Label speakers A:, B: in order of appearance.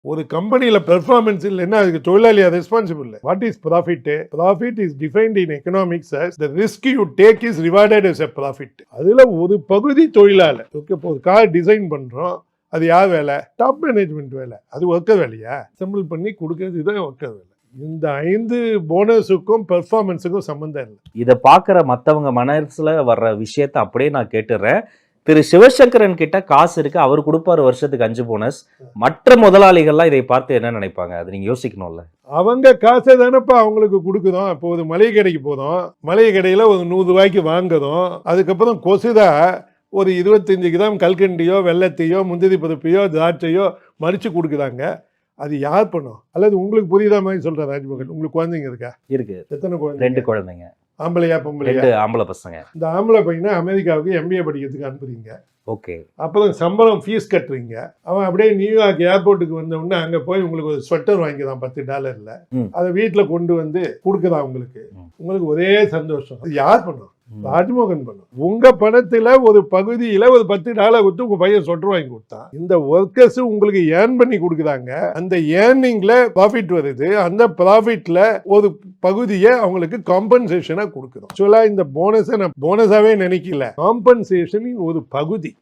A: ஒரு கம்பெனியில பெர்ஃபார்மன்ஸ் இல்லைன்னா அதுக்கு தொழிலாளி ரெஸ்பான்சிபிள் இல்லை. What is profit? Profit is defined in economics as the risk you take is rewarded as a profit. அதுல ஒரு பகுதி தொழிலாளர். ஓகே, இப்போ ஒரு கார் டிசைன் பண்றோம், அது யார் வேலை? டாப் மேனேஜ்மெண்ட் வேலை. அது ஒர்க்கர் வேலையா? அசெம்பிள் பண்ணி கொடுக்கறது தான் ஒர்க்கர் வேலை. இந்த 5 போனஸுக்கும் பெர்ஃபார்மன்ஸுக்கும் சம்பந்தம் இல்லை.
B: இதை பார்க்குற மற்றவங்க மனசுல வர்ற விஷயத்த அப்படியே நான் கேட்டுடுறேன். திரு சிவசங்கரன் கிட்ட காசு இருக்கு, அவர் கொடுப்பாரு வருஷத்துக்கு 5 போனஸ். மற்ற முதலாளிகள்லாம் இதை பார்த்து என்ன நினைப்பாங்க? அது நீங்க யோசிக்கணும்ல.
A: அவங்க காசை தானப்பா அவங்களுக்கு கொடுக்குறோம். இப்போ ஒரு மளிகை கடைக்கு போதும், மளிகை கடையில் ஒரு 100 ரூபாய்க்கு வாங்குறோம். அதுக்கப்புறம் கொசுதா ஒரு 25 கிராம் கல்கண்டியோ வெள்ளத்தையோ முந்திரி பருப்பையோ திராட்சையோ மறிச்சு கொடுக்குறாங்க. அது யார் பண்ணும்? அல்லது உங்களுக்கு புரியுதா மாதிரி சொல்ற ராஜ்மோகன், உங்களுக்கு குழந்தைங்க இருக்கா?
B: இருக்கு.
A: எத்தனை குழந்தை?
B: 2 குழந்தைங்க.
A: ஆம்பளையா பொம்பளையா?
B: 2 ஆம்பளை பசங்க.
A: இந்த ஆம்பளை பையனை அமெரிக்காவுக்கு MBA படிக்கிறதுக்கு அனுப்புறீங்க.
B: ஓகே.
A: அப்புறம் சம்பளம் ஃபீஸ் கட்டுறீங்க. அவன் அப்படியே நியூயார்க் ஏர்போர்ட்டுக்கு வந்த உடனே அங்கே போய் உங்களுக்கு ஒரு ஸ்வெட்டர் வாங்கிக்கிறான் $10. அதை வீட்டில் கொண்டு வந்து கொடுக்குறான் உங்களுக்கு. உங்களுக்கு ஒரே சந்தோஷம். அது யார் பண்ணும்? ராஜ்மோகன் பண்ணும். உங்க பணத்துல ஒரு பகுதியில ஒரு $10 கொடுத்து உங்க பையன் சொட்டர் வாங்கி கொடுத்தான். இந்த ஒர்க்கர்ஸ் உங்களுக்கு ஏர்ன் பண்ணி கொடுக்குறாங்க. அந்த ஏர்னிங்ல ப்ராஃபிட் வருது. அந்த ப்ராஃபிட்ல ஒரு பகுதியை அவங்களுக்கு காம்பன்சேஷனா கொடுக்குறோம். ஆக்சுவலா இந்த போனஸை நான் போனஸாவே நினைக்கல, காம்பன்சேஷனின் ஒரு பகுதி.